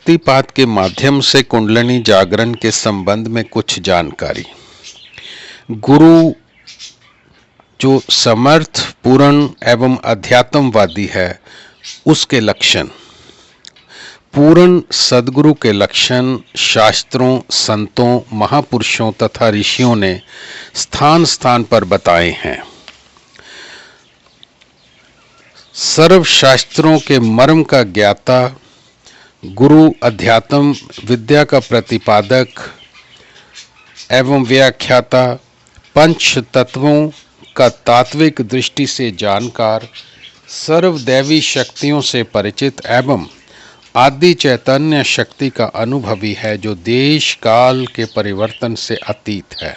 शक्तिपात के माध्यम से कुंडलिनी जागरण के संबंध में कुछ जानकारी। गुरु जो समर्थ, पूर्ण एवं अध्यात्मवादी है, उसके लक्षण। पूर्ण सद्गुरु के लक्षण शास्त्रों, संतों, महापुरुषों तथा ऋषियों ने स्थान स्थान पर बताए हैं। सर्व शास्त्रों के मर्म का ज्ञाता, गुरु अध्यात्म विद्या का प्रतिपादक एवं व्याख्याता, पंच तत्वों का तात्विक दृष्टि से जानकार, सर्वदैवी शक्तियों से परिचित एवं आदि चैतन्य शक्ति का अनुभवी है, जो देश काल के परिवर्तन से अतीत है।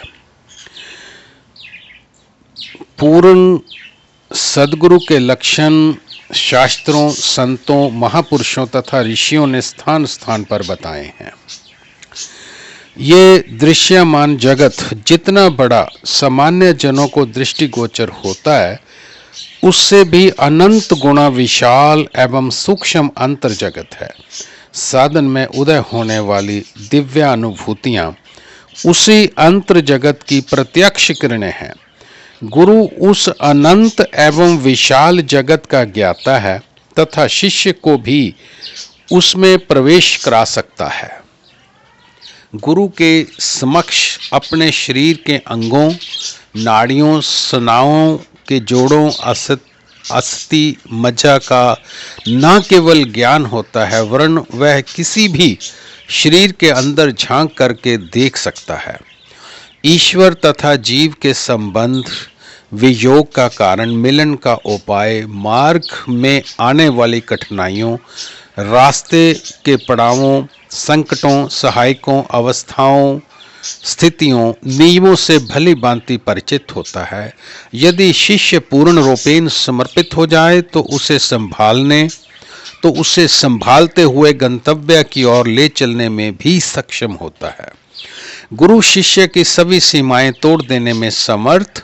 पूर्ण सद्गुरु के लक्षण शास्त्रों, संतों, महापुरुषों तथा ऋषियों ने स्थान स्थान पर बताए हैं। ये दृश्यमान जगत जितना बड़ा सामान्य जनों को दृष्टिगोचर होता है, उससे भी अनंत गुणा विशाल एवं सूक्ष्म अंतर जगत है। साधन में उदय होने वाली दिव्य अनुभूतियां उसी अंतर जगत की प्रत्यक्ष किरणें हैं। गुरु उस अनंत एवं विशाल जगत का ज्ञाता है तथा शिष्य को भी उसमें प्रवेश करा सकता है। गुरु के समक्ष अपने शरीर के अंगों, नाड़ियों, स्नायुओं के जोड़ों, अस्थि मज्जा का न केवल ज्ञान होता है, वरन वह किसी भी शरीर के अंदर झांक करके देख सकता है। ईश्वर तथा जीव के संबंध, वियोग का कारण, मिलन का उपाय, मार्ग में आने वाली कठिनाइयों, रास्ते के पड़ावों, संकटों, सहायकों, अवस्थाओं, स्थितियों, नियमों से भली भांति परिचित होता है। यदि शिष्य पूर्ण रूपेण समर्पित हो जाए तो उसे संभालते हुए गंतव्य की ओर ले चलने में भी सक्षम होता है। गुरु शिष्य की सभी सीमाएं तोड़ देने में समर्थ,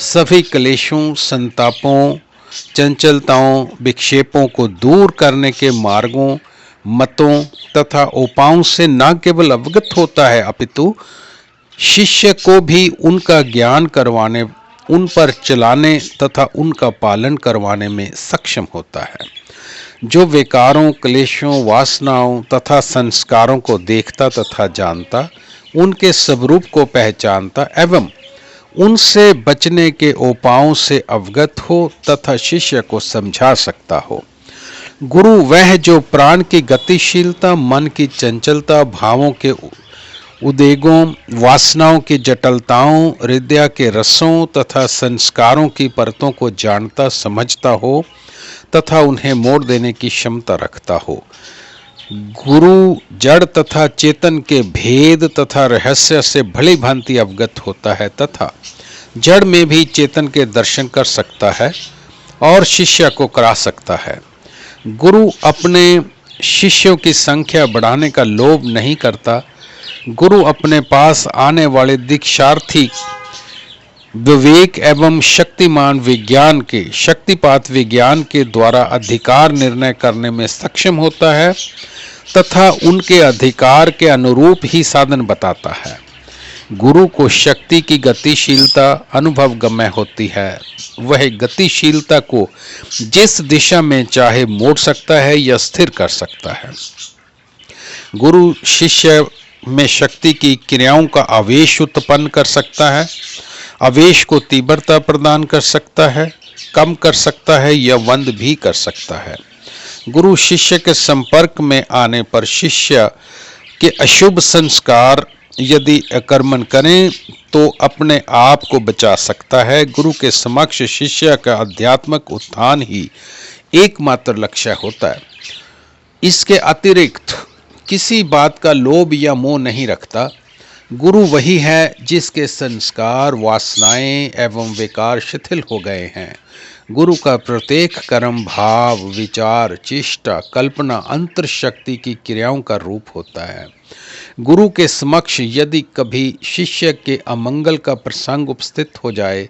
सभी क्लेशों, संतापों, चंचलताओं, विक्षेपों को दूर करने के मार्गों, मतों तथा उपायों से न केवल अवगत होता है, अपितु शिष्य को भी उनका ज्ञान करवाने, उन पर चलाने तथा उनका पालन करवाने में सक्षम होता है। जो विकारों, क्लेशों, वासनाओं तथा संस्कारों को देखता तथा जानता, उनके स्वरूप को पहचानता एवं उनसे बचने के उपायों से अवगत हो तथा शिष्य को समझा सकता हो। गुरु वह जो प्राण की गतिशीलता, मन की चंचलता, भावों के उद्वेगों, वासनाओं की जटिलताओं, हृदय के रसों तथा संस्कारों की परतों को जानता, समझता हो तथा उन्हें मोड़ देने की क्षमता रखता हो। गुरु जड़ तथा चेतन के भेद तथा रहस्य से भली भांति अवगत होता है तथा जड़ में भी चेतन के दर्शन कर सकता है और शिष्य को करा सकता है। गुरु अपने शिष्यों की संख्या बढ़ाने का लोभ नहीं करता। गुरु अपने पास आने वाले दीक्षार्थी विवेक एवं शक्तिमान विज्ञान के, शक्तिपात विज्ञान के द्वारा अधिकार निर्णय करने में सक्षम होता है तथा उनके अधिकार के अनुरूप ही साधन बताता है। गुरु को शक्ति की गतिशीलता अनुभवगम्य होती है। वह गतिशीलता को जिस दिशा में चाहे मोड़ सकता है या स्थिर कर सकता है। गुरु शिष्य में शक्ति की क्रियाओं का आवेश उत्पन्न कर सकता है, आवेश को तीव्रता प्रदान कर सकता है, कम कर सकता है या बंद भी कर सकता है। गुरु शिष्य के संपर्क में आने पर शिष्य के अशुभ संस्कार यदि आक्रमण करें तो अपने आप को बचा सकता है। गुरु के समक्ष शिष्य का आध्यात्मिक उत्थान ही एकमात्र लक्ष्य होता है। इसके अतिरिक्त किसी बात का लोभ या मोह नहीं रखता। गुरु वही है जिसके संस्कार, वासनाएं एवं विकार शिथिल हो गए हैं। गुरु का प्रत्येक कर्म, भाव, विचार, चेष्टा, कल्पना अंतर शक्ति की क्रियाओं का रूप होता है। गुरु के समक्ष यदि कभी शिष्य के अमंगल का प्रसंग उपस्थित हो जाए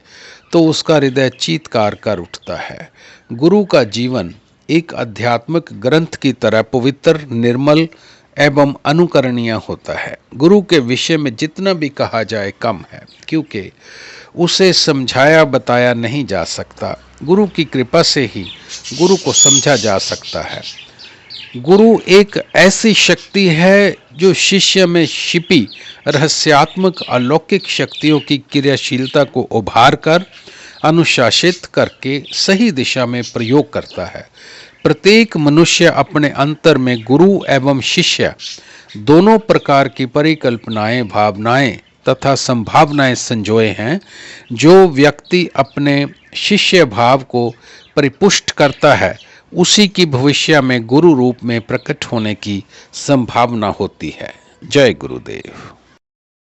तो उसका हृदय चीत्कार कर उठता है। गुरु का जीवन एक आध्यात्मिक ग्रंथ की तरह पवित्र, निर्मल एवं अनुकरणीय होता है। गुरु के विषय में जितना भी कहा जाए कम है, क्योंकि उसे समझाया बताया नहीं जा सकता। गुरु की कृपा से ही गुरु को समझा जा सकता है। गुरु एक ऐसी शक्ति है जो शिष्य में छिपी रहस्यात्मक अलौकिक शक्तियों की क्रियाशीलता को उभार कर अनुशासित करके सही दिशा में प्रयोग करता है। प्रत्येक मनुष्य अपने अंतर में गुरु एवं शिष्य दोनों प्रकार की परिकल्पनाएं, भावनाएं तथा संभावनाएं संजोए हैं। जो व्यक्ति अपने शिष्य भाव को परिपुष्ट करता है, उसी की भविष्य में गुरु रूप में प्रकट होने की संभावना होती है। जय गुरुदेव।